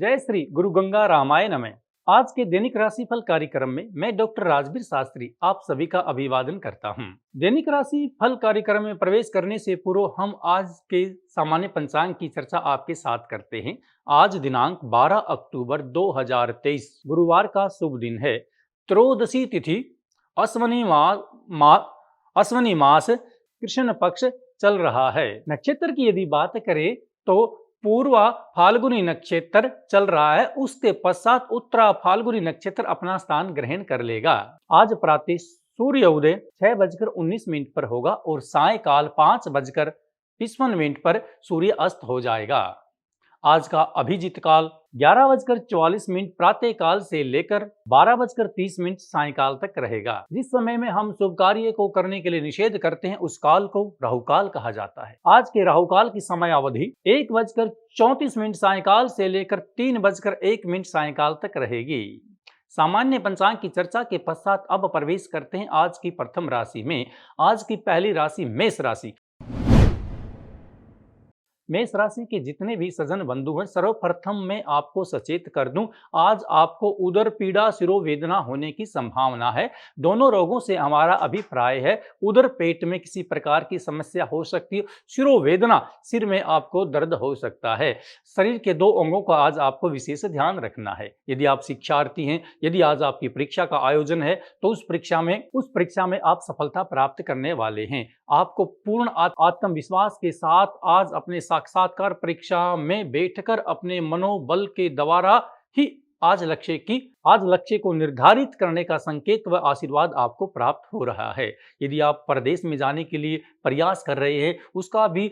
जय श्री गुरु गंगा रामाय नमः। आज के दैनिक राशिफल कार्यक्रम में मैं डॉक्टर राजवीर शास्त्री आप सभी का अभिवादन करता हूं। दैनिक राशि फल कार्यक्रम में प्रवेश करने से पूर्व हम आज के सामान्य पंचांग की चर्चा आपके साथ करते हैं। आज दिनांक 12 अक्टूबर 2023 गुरुवार का शुभ दिन है। त्रयोदशी तिथि अश्वनी मास कृष्ण पक्ष चल रहा है। नक्षत्र की यदि बात करें तो पूर्वा फाल्गुनी नक्षत्र चल रहा है, उसके पश्चात उत्तरा फाल्गुनी नक्षत्र अपना स्थान ग्रहण कर लेगा। आज प्रातः सूर्योदय 6:19 पर होगा और सायकाल 5:53 पर सूर्य अस्त हो जाएगा। आज का अभिजीत काल 11:44 प्रातः काल से लेकर 12:30 सायकाल तक रहेगा। जिस समय में हम शुभ कार्य को करने के लिए निषेध करते हैं उस काल को राहुकाल कहा जाता है। आज के राहुकाल की समय अवधि 1:34 सायकाल से लेकर 3:01 सायकाल तक रहेगी। सामान्य पंचांग की चर्चा के पश्चात अब प्रवेश करते हैं आज की प्रथम राशि में। आज की पहली राशि मेष राशि। मेष राशि के जितने भी सज्जन बंधु हैं, सर्वप्रथम मैं आपको सचेत कर दूं, आज आपको उदर पीड़ा शिरोवेदना होने की संभावना है। दोनों रोगों से हमारा अभिप्राय है उदर पेट में किसी प्रकार की समस्या हो सकती है, शिरोवेदना सिर में आपको दर्द हो सकता है। शरीर के दो अंगों का आज आपको विशेष ध्यान रखना है। यदि आप शिक्षार्थी हैं, यदि आज आपकी परीक्षा का आयोजन है तो उस परीक्षा में आप सफलता प्राप्त करने वाले हैं। आपको पूर्ण आत्मविश्वास के साथ आज अपने साक्षात्कार परीक्षा में बैठकर अपने मनोबल के द्वारा ही आज लक्ष्य को निर्धारित करने का संकेत व आशीर्वाद आपको प्राप्त हो रहा है। यदि आप प्रदेश में जाने के लिए प्रयास कर रहे हैं, उसका भी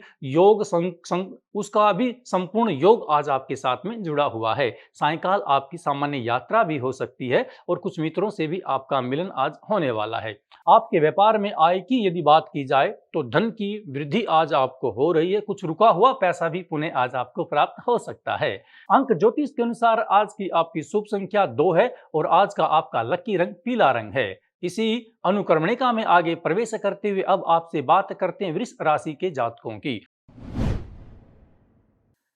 संपूर्ण योग आज आपके साथ में जुड़ा हुआ है। सायकाल आपकी सामान्य यात्रा भी हो सकती है और कुछ मित्रों से भी आपका मिलन आज होने वाला है। आपके व्यापार में आय की यदि बात की जाए तो धन की वृद्धि आज आपको हो रही है। कुछ रुका हुआ पैसा भी पुनः आज आपको प्राप्त हो सकता है। अंक ज्योतिष के अनुसार आज की आपकी शुभ संख्या 2 है और आज का आपका लकी रंग पीला रंग है। इसी अनुक्रमणिका में आगे प्रवेश करते हुए अब आपसे बात करते हैं वृष राशि के जातकों की।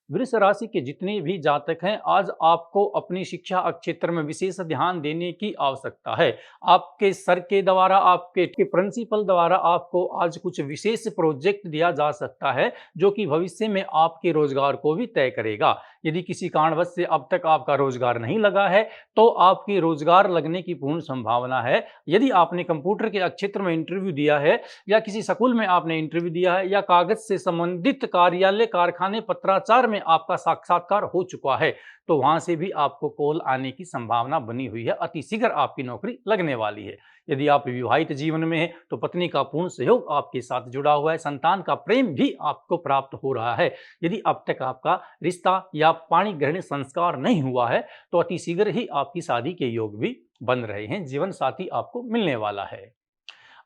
वृष राशि के जितने भी जातक हैं, आज आपको अपनी शिक्षा क्षेत्र में विशेष ध्यान देने की आवश्यकता है। आपके सर के द्वारा, आपके प्रिंसिपल द्वारा आपको आज कुछ विशेष प्रोजेक्ट दिया जा सकता है जो कि भविष्य में आपके रोजगार को भी तय करेगा। यदि किसी कारणवश से अब तक आपका रोजगार नहीं लगा है तो आपकी रोजगार लगने की पूर्ण संभावना है। यदि आपने कंप्यूटर के क्षेत्र में इंटरव्यू दिया है या किसी स्कूल में आपने इंटरव्यू दिया है या कागज से संबंधित कार्यालय, कारखाने, पत्राचार में आपका साक्षात्कार हो चुका है तो वहां से भी आपको कॉल आने की संभावना बनी हुई है। अति शीघ्र आपकी नौकरी लगने वाली है। यदि आप विवाहित जीवन में हैं तो पत्नी का पूर्ण सहयोग आपके साथ जुड़ा हुआ है। संतान का प्रेम भी आपको प्राप्त हो रहा है। यदि अब तक आपका रिश्ता या पाणी ग्रहण संस्कार नहीं हुआ है तो अति शीघ्र ही आपकी शादी के योग भी बन रहे हैं। जीवन साथी आपको मिलने वाला है।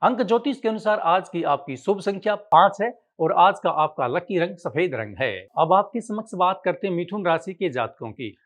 अंक ज्योतिष के अनुसार आज की आपकी शुभ संख्या 5 है और आज का आपका लकी रंग सफेद रंग है। अब आपके समक्ष बात करते हैं मिथुन राशि के जातकों की।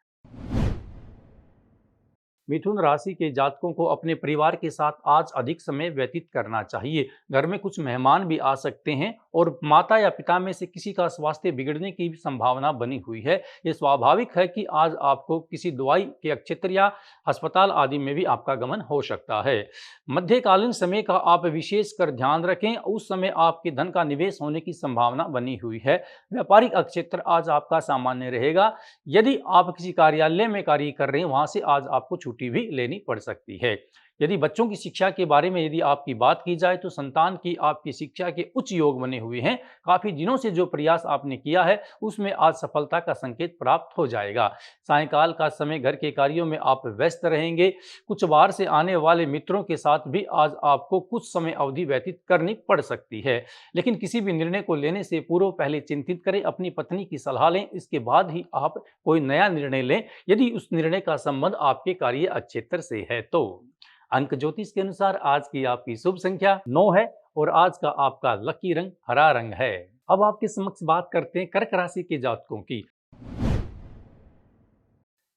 मिथुन राशि के जातकों को अपने परिवार के साथ आज अधिक समय व्यतीत करना चाहिए। घर में कुछ मेहमान भी आ सकते हैं और माता या पिता में से किसी का स्वास्थ्य बिगड़ने की भी संभावना बनी हुई है। ये स्वाभाविक है कि आज आपको किसी दवाई के क्षेत्र या अस्पताल आदि में भी आपका गमन हो सकता है। मध्यकालीन समय का आप विशेष कर ध्यान रखें, उस समय आपके धन का निवेश होने की संभावना बनी हुई है। व्यापारिक क्षेत्र आज आपका सामान्य रहेगा। यदि आप किसी कार्यालय में कार्य कर रहे हैं वहां से आज आपको छुट्टी भी लेनी पड़ सकती है। यदि बच्चों की शिक्षा के बारे में यदि आपकी बात की जाए तो संतान की आपकी शिक्षा के उच्च योग बने हुए हैं। काफी दिनों से जो प्रयास आपने किया है उसमें आज सफलता का संकेत प्राप्त हो जाएगा। सायंकाल का समय घर के कार्यों में आप व्यस्त रहेंगे। कुछ बाहर से आने वाले मित्रों के साथ भी आज आपको कुछ समय अवधि व्यतीत करनी पड़ सकती है। लेकिन किसी भी निर्णय को लेने से पूर्व पहले चिंतित करें, अपनी पत्नी की सलाह लें, इसके बाद ही आप कोई नया निर्णय लें यदि उस निर्णय का संबंध आपके कार्य क्षेत्र से है तो। अंक ज्योतिष के अनुसार आज की आपकी शुभ संख्या 9 है और आज का आपका लकी रंग हरा रंग है। अब आपके समक्ष बात करते हैं कर्क राशि के जातकों की।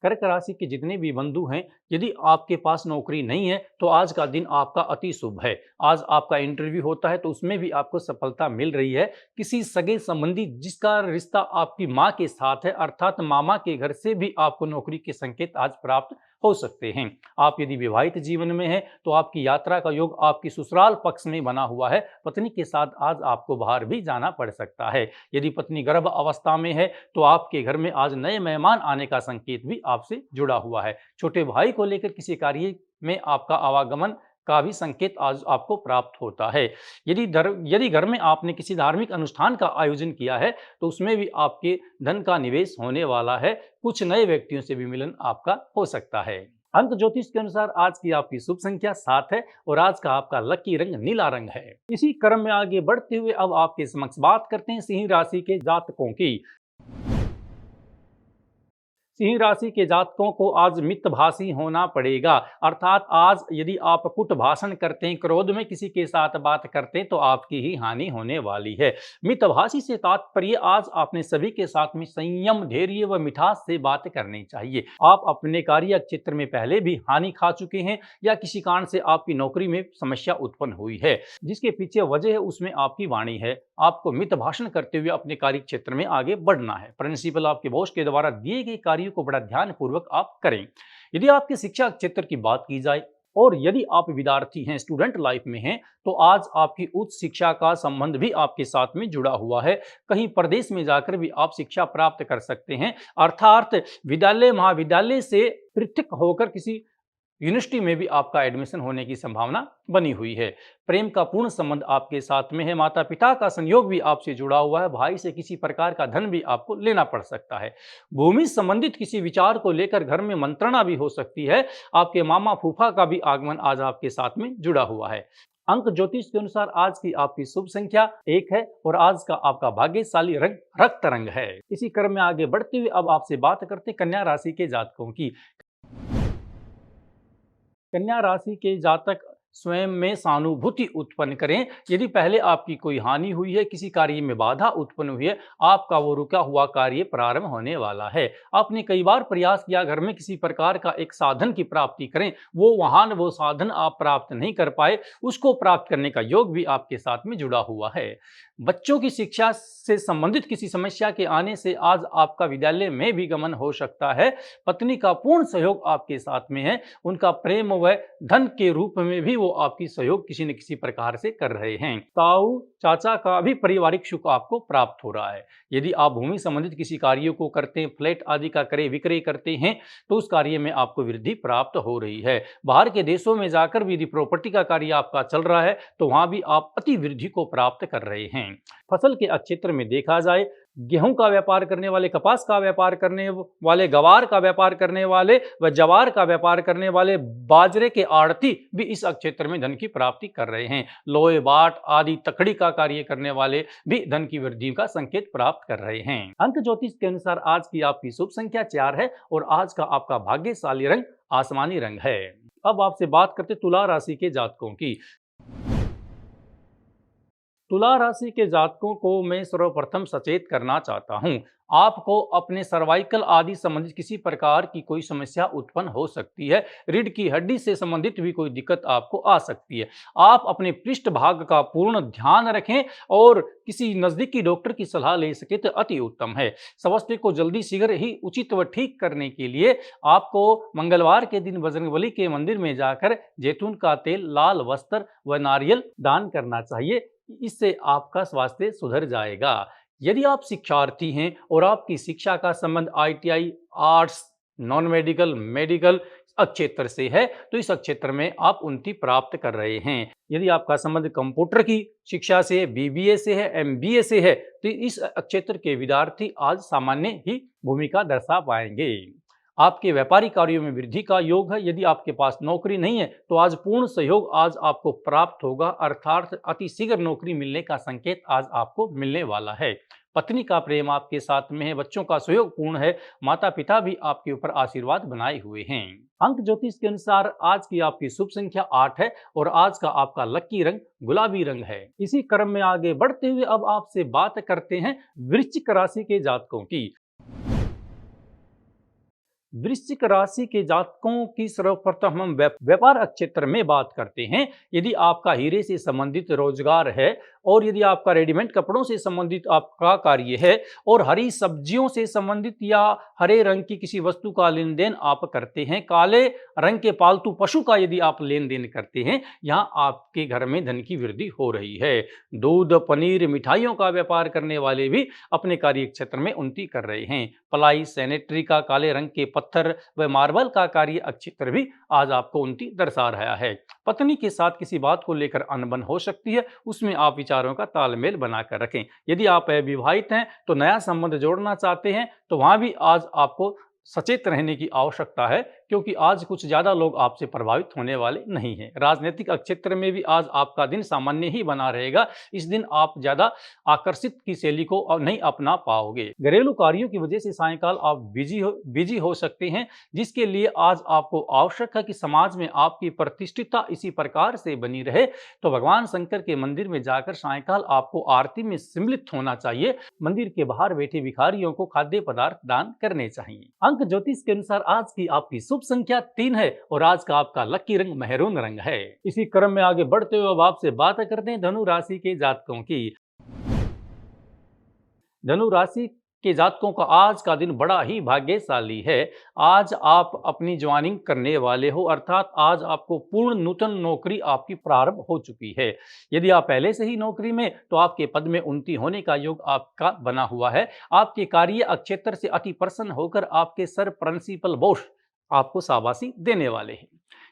कर्क राशि के जितने भी बंधु हैं, यदि आपके पास नौकरी नहीं है तो आज का दिन आपका अति शुभ है। आज आपका इंटरव्यू होता है तो उसमें भी आपको सफलता मिल रही है। किसी सगे संबंधी जिसका रिश्ता आपकी माँ के साथ है, अर्थात मामा के घर से भी आपको नौकरी के संकेत आज प्राप्त हो सकते हैं। आप यदि विवाहित जीवन में हैं तो आपकी यात्रा का योग आपकी ससुराल पक्ष में बना हुआ है। पत्नी के साथ आज आपको बाहर भी जाना पड़ सकता है। यदि पत्नी गर्भ अवस्था में है तो आपके घर में आज नए मेहमान आने का संकेत भी आपसे जुड़ा हुआ है। छोटे भाई को लेकर किसी कार्य में आपका आवागमन का भी संकेत आज आपको प्राप्त होता है। यदि घर में आपने किसी धार्मिक अनुष्ठान का आयोजन किया है तो उसमें भी आपके धन का निवेश होने वाला है। कुछ नए व्यक्तियों से भी मिलन आपका हो सकता है। अंक ज्योतिष के अनुसार आज की आपकी शुभ संख्या 7 है और आज का आपका लकी रंग नीला रंग है। इसी क्रम में आगे बढ़ते हुए अब आपके समक्ष बात करते हैं सिंह राशि के जातकों की। सिंह राशि के जातकों को आज मितभाषी होना पड़ेगा, अर्थात आज यदि आप कुट भाषण करते हैं, क्रोध में किसी के साथ बात करते हैं तो आपकी ही हानि होने वाली है। मितभाषी से तात्पर्य आज आपने सभी के साथ में संयम, धैर्य व मिठास से बात करनी चाहिए। आप अपने कार्य क्षेत्र में पहले भी हानि खा चुके हैं या किसी कारण से आपकी नौकरी में समस्या उत्पन्न हुई है, जिसके पीछे वजह है उसमें आपकी वाणी है। आपको मित भाषण करते हुए अपने कार्य क्षेत्र में आगे बढ़ना है। प्रिंसिपल आपके बॉस के द्वारा दिए गए कार्यों को बड़ा ध्यानपूर्वक आप करें। यदि आपके शिक्षा क्षेत्र की बात की जाए और यदि आप विद्यार्थी हैं, स्टूडेंट लाइफ में हैं, तो आज आपकी उच्च शिक्षा का संबंध भी आपके साथ में जुड़ा हुआ है। कहीं प्रदेश में जाकर भी आप शिक्षा प्राप्त कर सकते हैं, अर्थात विद्यालय महाविद्यालय से पृथक होकर किसी यूनिवर्सिटी में भी आपका एडमिशन होने की संभावना बनी हुई है। प्रेम का पूर्ण संबंध आपके साथ में है। माता पिता का संयोग भी आपसे जुड़ा हुआ है। भाई से किसी प्रकार का धन भी आपको लेना पड़ सकता है। भूमि संबंधित किसी विचार को लेकर घर में मंत्रणा भी हो सकती है। आपके मामा फूफा का भी आगमन आज आपके साथ में जुड़ा हुआ है। अंक ज्योतिष के अनुसार आज की आपकी शुभ संख्या 1 है और आज का आपका भाग्यशाली रंग रक्त रंग है। इसी क्रम में आगे बढ़ते हुए अब आपसे बात करते हैं कन्या राशि के जातकों की। कन्या राशि के जातक स्वयं में सहानुभूति उत्पन्न करें। यदि पहले आपकी कोई हानि हुई है, किसी कार्य में बाधा उत्पन्न हुई है, आपका वो रुका हुआ कार्य प्रारंभ होने वाला है। आपने कई बार प्रयास किया घर में किसी प्रकार का एक साधन की प्राप्ति करें, वो वाहन, वो साधन आप प्राप्त नहीं कर पाए, उसको प्राप्त करने का योग भी आपके साथ में जुड़ा हुआ है। बच्चों की शिक्षा से संबंधित किसी समस्या के आने से आज आपका विद्यालय में भी गमन हो सकता है। पत्नी का पूर्ण सहयोग आपके साथ में है। उनका प्रेम व धन के रूप में भी वो आपकी सहयोग किसी न किसी प्रकार से कर रहे हैं। ताऊ चाचा का भी पारिवारिक सुख आपको प्राप्त हो रहा है। यदि आप भूमि संबंधित किसी कार्यों को करते हैं, फ्लैट आदि का क्रय विक्रय करते हैं, तो उस कार्य में आपको वृद्धि प्राप्त हो रही है। बाहर के देशों में जाकर भी यदि प्रॉपर्टी का कार्य आपका चल रहा है तो वहां भी आप अति वृद्धि को प्राप्त कर रहे हैं। फसल के क्षेत्र में देखा जाए, गेहूं का व्यापार करने वाले, कपास का व्यापार करने वाले, गवार का व्यापार करने वाले व जवार का व्यापार करने वाले, बाजरे के आड़ती भी इस क्षेत्र में धन की प्राप्ति कर रहे हैं। लोहे बाट आदि तकड़ी का कार्य करने वाले भी धन की वृद्धि का संकेत प्राप्त कर रहे हैं। अंक ज्योतिष के अनुसार आज की आपकी शुभ संख्या 4 है और आज का आपका भाग्यशाली रंग आसमानी रंग है। अब आपसे बात करते तुला राशि के जातकों की। तुला राशि के जातकों को मैं सर्वप्रथम सचेत करना चाहता हूं। आपको अपने सर्वाइकल आदि संबंधित किसी प्रकार की कोई समस्या उत्पन्न हो सकती है। रीढ़ की हड्डी से संबंधित भी कोई दिक्कत आपको आ सकती है। आप अपने पृष्ठ भाग का पूर्ण ध्यान रखें और किसी नजदीकी डॉक्टर की सलाह ले सके तो अति उत्तम है। समस्या को जल्दी शीघ्र ही उचित व ठीक करने के लिए आपको मंगलवार के दिन बजरंगबली के मंदिर में जाकर जैतून का तेल, लाल वस्त्र व नारियल दान करना चाहिए। इससे आपका स्वास्थ्य सुधर जाएगा। यदि आप शिक्षार्थी हैं और आपकी शिक्षा का संबंध ITI, arts, non medical, medical क्षेत्र से है तो इस क्षेत्र में आप उन्नति प्राप्त कर रहे हैं। यदि आपका संबंध कंप्यूटर की शिक्षा से, BBA से है, MBA से है तो इस क्षेत्र के विद्यार्थी आज सामान्य ही भूमिका दर्शा पाएंगे। आपके व्यापारिक कार्यों में वृद्धि का योग है। यदि आपके पास नौकरी नहीं है तो आज पूर्ण सहयोग आज आपको प्राप्त होगा, अर्थात अति शीघ्र नौकरी मिलने का संकेत आज आपको मिलने वाला है। पत्नी का प्रेम आपके साथ में है, बच्चों का सहयोग पूर्ण है, माता पिता भी आपके ऊपर आशीर्वाद बनाए हुए हैं। अंक ज्योतिष के अनुसार आज की आपकी शुभ संख्या 8 है और आज का आपका लकी रंग गुलाबी रंग है। इसी क्रम में आगे बढ़ते हुए अब आपसे बात करते हैं वृश्चिक राशि के जातकों की। वृश्चिक राशि के जातकों की सर्वप्रथम हम व्यापार क्षेत्र में बात करते हैं। यदि आपका हीरे से संबंधित रोजगार है और यदि आपका रेडीमेड कपड़ों से संबंधित आपका कार्य है और हरी सब्जियों से संबंधित या हरे रंग की किसी वस्तु का लेन देन आप करते हैं, काले रंग के पालतू पशु का यदि आप लेन देन करते हैं, यहाँ आपके घर में धन की वृद्धि हो रही है। दूध, पनीर, मिठाइयों का व्यापार करने वाले भी अपने कार्य क्षेत्र में उन्नति कर रहे हैं। पलाई, सैनिटरी का, काले रंग के पत्थर व मार्बल का कार्य क्षेत्र भी आज आपको उन्नति दर्शा रहा है। पत्नी के साथ किसी बात को लेकर अनबन हो सकती है, उसमें आप विचारों का तालमेल बनाकर रखें। यदि आप अविवाहित हैं तो नया संबंध जोड़ना चाहते हैं तो वहां भी आज आपको सचेत रहने की आवश्यकता है, क्योंकि आज कुछ ज्यादा लोग आपसे प्रभावित होने वाले नहीं हैं। राजनीतिक क्षेत्र में भी आज आपका दिन सामान्य ही बना रहेगा। इस दिन आप ज्यादा आकर्षित की शैली को नहीं अपना पाओगे। घरेलू कार्यों की वजह से सायंकाल आप बिजी हो सकते हैं, जिसके लिए आज आपको आवश्यक है कि समाज में आपकी प्रतिष्ठिता इसी प्रकार से बनी रहे तो भगवान शंकर के मंदिर में जाकर सायंकाल आपको आरती में सम्मिलित होना चाहिए। मंदिर के बाहर बैठे भिखारियों को खाद्य पदार्थ दान करने चाहिए। अंक ज्योतिष के अनुसार आज की आपकी शुभ संख्या 3 है और आज का आपका लकी रंग मेहरून रंग है। इसी क्रम में आगे बढ़ते हुए अब आपसे बात करते हैं धनु राशि के जातकों की। धनु राशि के जातकों का आज का दिन बड़ा ही भाग्यशाली है। आज आप अपनी ज्वाइनिंग करने वाले हो, अर्थात आज आपको पूर्ण नूतन नौकरी आपकी प्रारंभ हो चुकी है। यदि आप पहले से ही नौकरी में तो आपके पद में उन्नति होने का योग आपका बना हुआ है। आपके कार्य क्षेत्र से अति प्रसन्न होकर आपके सर प्रिंसिपल बॉस आपको शाबाशी देने वाले हैं।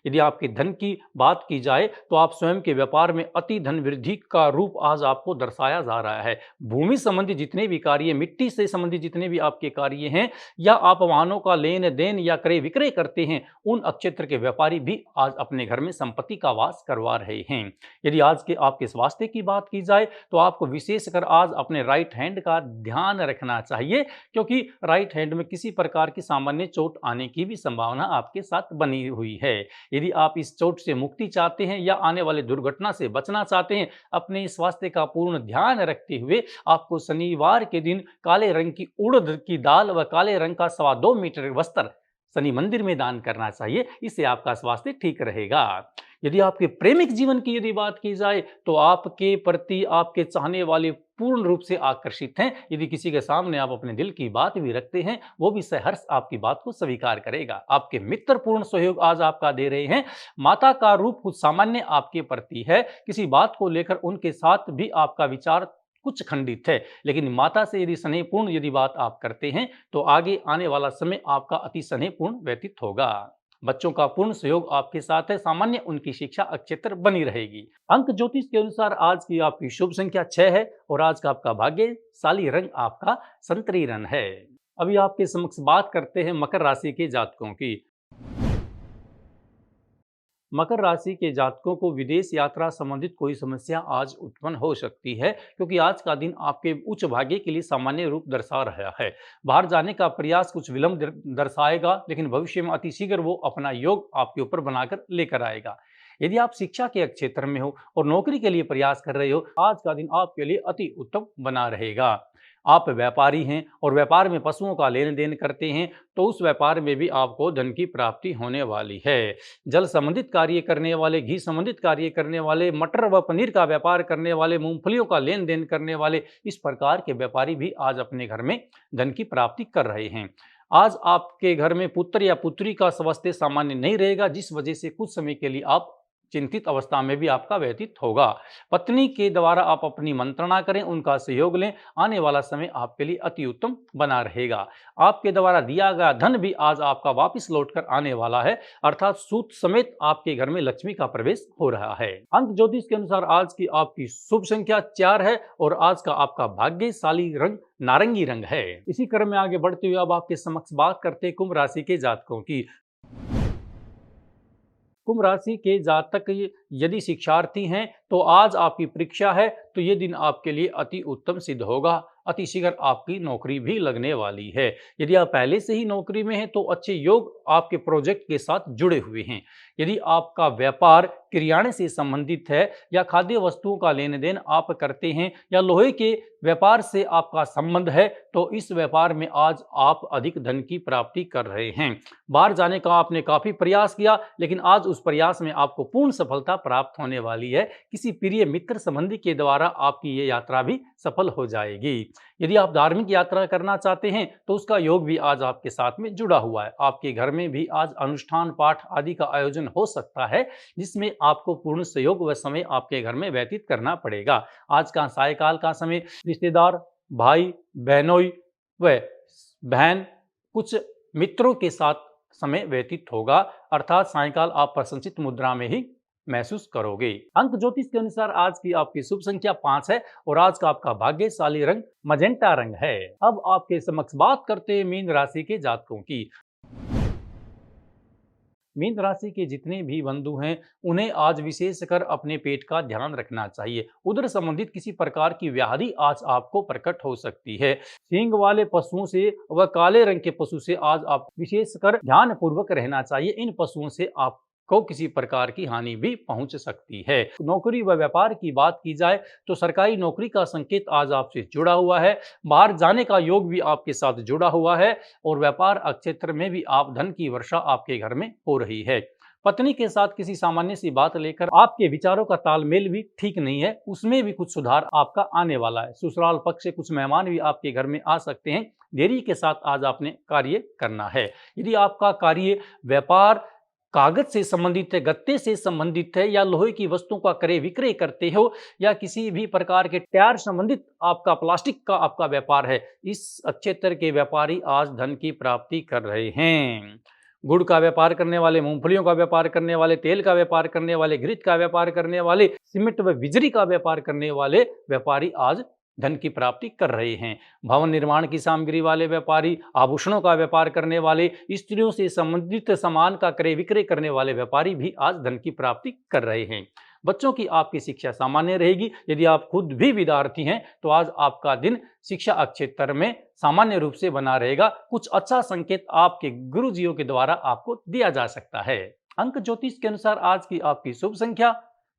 यदि आपके धन की बात की जाए तो आप स्वयं के व्यापार में अति धन वृद्धि का रूप आज आपको दर्शाया जा रहा है। भूमि संबंधी जितने भी कार्य, मिट्टी से संबंधित जितने भी आपके कार्य हैं, या आप वाहनों का लेन देन या क्रय विक्रय करते हैं, उन क्षेत्र के व्यापारी भी आज अपने घर में संपत्ति का वास करवा रहे हैं। यदि आज के आपके स्वास्थ्य की बात की जाए तो आपको विशेषकर आज अपने राइट हैंड का ध्यान रखना चाहिए, क्योंकि राइट हैंड में किसी प्रकार की सामान्य चोट आने की भी संभावना आपके साथ बनी हुई है। यदि आप इस चोट से मुक्ति चाहते हैं या आने वाले दुर्घटना से बचना चाहते हैं, अपने स्वास्थ्य का पूर्ण ध्यान रखते हुए आपको शनिवार के दिन काले रंग की उड़द की दाल व काले रंग का 2.25 मीटर वस्त्र शनि मंदिर में दान करना चाहिए। इससे आपका स्वास्थ्य ठीक रहेगा। यदि आपके प्रेमिक जीवन की यदि बात की जाए तो आपके प्रति आपके चाहने वाले पूर्ण रूप से आकर्षित हैं। यदि किसी के सामने आप अपने दिल की बात भी रखते हैं, वो भी सहर्ष आपकी बात को स्वीकार करेगा। आपके मित्र पूर्ण सहयोग आज आपका दे रहे हैं। माता का रूप कुछ सामान्य आपके प्रति है। किसी बात को लेकर उनके साथ भी आपका विचार कुछ खंडित है, लेकिन माता से यदि स्नेहपूर्ण यदि बात आप करते हैं तो आगे आने वाला समय आपका अति स्नेहपूर्ण व्यतीत होगा। बच्चों का पूर्ण सहयोग आपके साथ है। सामान्य उनकी शिक्षा क्षेत्र बनी रहेगी। अंक ज्योतिष के अनुसार आज की आपकी शुभ संख्या 6 है और आज का आपका भाग्यशाली रंग आपका संतरी रंग है। अभी आपके समक्ष बात करते हैं मकर राशि के जातकों की। मकर राशि के जातकों को विदेश यात्रा संबंधित कोई समस्या आज उत्पन्न हो सकती है, क्योंकि आज का दिन आपके उच्च भाग्य के लिए सामान्य रूप दर्शा रहा है। बाहर जाने का प्रयास कुछ विलंब दर्शाएगा, लेकिन भविष्य में अतिशीघ्र वो अपना योग आपके ऊपर बनाकर लेकर आएगा। यदि आप शिक्षा के क्षेत्र में हो और नौकरी के लिए प्रयास कर रहे हो, आज का दिन आपके लिए अति उत्तम बना रहेगा। आप व्यापारी हैं और व्यापार में पशुओं का लेन देन करते हैं तो उस व्यापार में भी आपको धन की प्राप्ति होने वाली है। जल संबंधित कार्य करने वाले, घी संबंधित कार्य करने वाले, मटर व पनीर का व्यापार करने वाले, मूंगफलियों का लेन देन करने वाले, इस प्रकार के व्यापारी भी आज अपने घर में धन की प्राप्ति कर रहे हैं। आज आपके घर में पुत्र या पुत्री का स्वास्थ्य सामान्य नहीं रहेगा, जिस वजह से कुछ समय के लिए आप चिंतित अवस्था में भी आपका व्यतीत होगा। पत्नी के द्वारा आप अपनी मंत्रणा करें, उनका सहयोग लें। आने वाला समय आपके लिए अति उत्तम बना रहेगा। आपके द्वारा दिया गया धन भी आज आपका वापस लौटकर आने वाला है, अर्थात सूद समेत आपके घर में लक्ष्मी का प्रवेश हो रहा है। अंक ज्योतिष के अनुसार आज की आपकी शुभ संख्या 4 है और आज का आपका भाग्यशाली रंग नारंगी रंग है। इसी क्रम में आगे बढ़ते हुए अब आपके समक्ष बात करते हैं कुंभ राशि के जातकों की। कुंभ राशि के जातक यदि शिक्षार्थी हैं तो आज आपकी परीक्षा है, तो ये दिन आपके लिए अति उत्तम सिद्ध होगा। अति शीघ्र आपकी नौकरी भी लगने वाली है। यदि आप पहले से ही नौकरी में हैं तो अच्छे योग आपके प्रोजेक्ट के साथ जुड़े हुए हैं। यदि आपका व्यापार किराने से संबंधित है या खाद्य वस्तुओं का लेन देन आप करते हैं या लोहे के व्यापार से आपका संबंध है, तो इस व्यापार में आज आप अधिक धन की प्राप्ति कर रहे हैं। बाहर जाने का आपने काफी प्रयास किया, लेकिन आज उस प्रयास में आपको पूर्ण सफलता प्राप्त होने वाली है। किसी प्रिय मित्र संबंधी के द्वारा आपकी ये यात्रा भी सफल हो जाएगी। यदि आप धार्मिक यात्रा करना चाहते हैं तो उसका योग भी आज आपके साथ में जुड़ा हुआ है। आपके घर में भी आज अनुष्ठान पाठ आदि का आयोजन हो सकता है, जिसमें आपको पूर्ण सहयोग व समय आपके घर में व्यतीत करना पड़ेगा। आज का सायकाल का समय रिश्तेदार, भाई बहनोई व बहन, कुछ मित्रों के साथ समय व्यतीत होगा, अर्थात सायकाल आप प्रसन्नचित्त मुद्रा में ही महसूस करोगे। अंक ज्योतिष के अनुसार आज की आपकी शुभ संख्या 5 है और आज का आपका भाग्यशाली रंग मजेंटा रंग है। अब आपके समक्ष बात करते हैं मीन राशि के जातकों की। मीन राशि के जितने भी बंधु हैं उन्हें आज विशेषकर अपने पेट का ध्यान रखना चाहिए। उधर संबंधित किसी प्रकार की व्याधि आज आपको प्रकट हो सकती है। सींग वाले पशुओं से व काले रंग के पशु से आज आप विशेषकर ध्यान पूर्वक रहना चाहिए। इन पशुओं से आप को किसी प्रकार की हानि भी पहुंच सकती है। नौकरी व व्यापार की बात की जाए तो सरकारी नौकरी का संकेत आज आपसे जुड़ा हुआ है। बाहर जाने का योग भी आपके साथ जुड़ा हुआ है और व्यापार क्षेत्र में भी आप धन की वर्षा आपके घर में हो रही है। पत्नी के साथ किसी सामान्य सी बात लेकर आपके विचारों का तालमेल भी ठीक नहीं है, उसमें भी कुछ सुधार आपका आने वाला है। ससुराल पक्ष से कुछ मेहमान भी आपके घर में आ सकते हैं। देरी के साथ आज आपने कार्य करना है। यदि आपका कार्य व्यापार कागज से संबंधित है, गत्ते से संबंधित है या लोहे की वस्तुओं का क्रय विक्रय करते हो या किसी भी प्रकार के टायर संबंधित आपका प्लास्टिक का आपका व्यापार है, इस क्षेत्र के व्यापारी आज धन की प्राप्ति कर रहे हैं। गुड़ का व्यापार करने वाले, मूंगफलियों का व्यापार करने वाले, तेल का व्यापार करने वाले, घृत का व्यापार करने वाले, सीमेंट व बिजली का व्यापार करने वाले व्यापारी आज धन की प्राप्ति कर रहे हैं। भवन निर्माण की सामग्री वाले व्यापारी, आभूषणों का व्यापार करने वाले, स्त्रियों से संबंधित सामान का क्रय विक्रय करने वाले व्यापारी भी आज धन की प्राप्ति कर रहे हैं। बच्चों की आपकी शिक्षा सामान्य रहेगी। यदि आप खुद भी विद्यार्थी हैं तो आज आपका दिन शिक्षा क्षेत्र में सामान्य रूप से बना रहेगा। कुछ अच्छा संकेत आपके गुरुजियों के द्वारा आपको दिया जा सकता है। अंक ज्योतिष के अनुसार आज की आपकी शुभ संख्या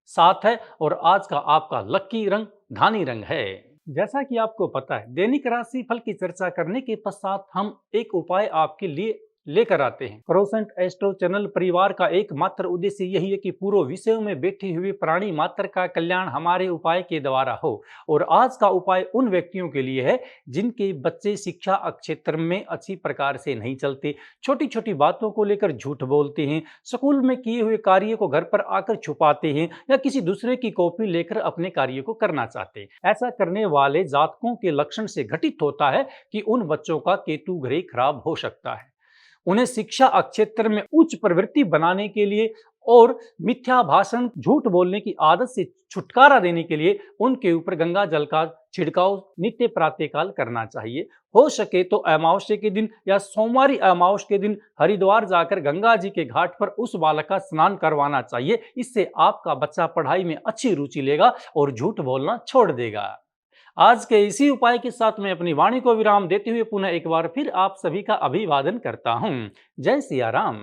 7 है और आज का आपका लकी रंग धानी रंग है। जैसा कि आपको पता है, दैनिक राशि फल की चर्चा करने के पश्चात हम एक उपाय आपके लिए लेकर आते हैं। क्रोसेंट एस्ट्रो चैनल परिवार का एकमात्र उद्देश्य यही है कि पूर्व विषयों में बैठी हुई प्राणी मात्र का कल्याण हमारे उपाय के द्वारा हो। और आज का उपाय उन व्यक्तियों के लिए है जिनके बच्चे शिक्षा क्षेत्र में अच्छी प्रकार से नहीं चलते, छोटी छोटी बातों को लेकर झूठ बोलते हैं, स्कूल में किए हुए कार्य को घर पर आकर छुपाते हैं या किसी दूसरे की कॉपी लेकर अपने कार्य को करना चाहते हैं। ऐसा करने वाले जातकों के लक्षण से घटित होता है कि उन बच्चों का केतु ग्रह खराब हो सकता है। उन्हें शिक्षा क्षेत्र में उच्च प्रवृत्ति बनाने के लिए और मिथ्या भाषण, झूठ बोलने की आदत से छुटकारा देने के लिए उनके ऊपर गंगा जल का छिड़काव नित्य प्रातःकाल करना चाहिए। हो सके तो अमावस्या के दिन या सोमवारी अमावस्या के दिन हरिद्वार जाकर गंगा जी के घाट पर उस बालक का स्नान करवाना चाहिए। इससे आपका बच्चा पढ़ाई में अच्छी रुचि लेगा और झूठ बोलना छोड़ देगा। आज के इसी उपाय के साथ मैं अपनी वाणी को विराम देते हुए पुनः एक बार फिर आप सभी का अभिवादन करता हूं। जय सिया राम।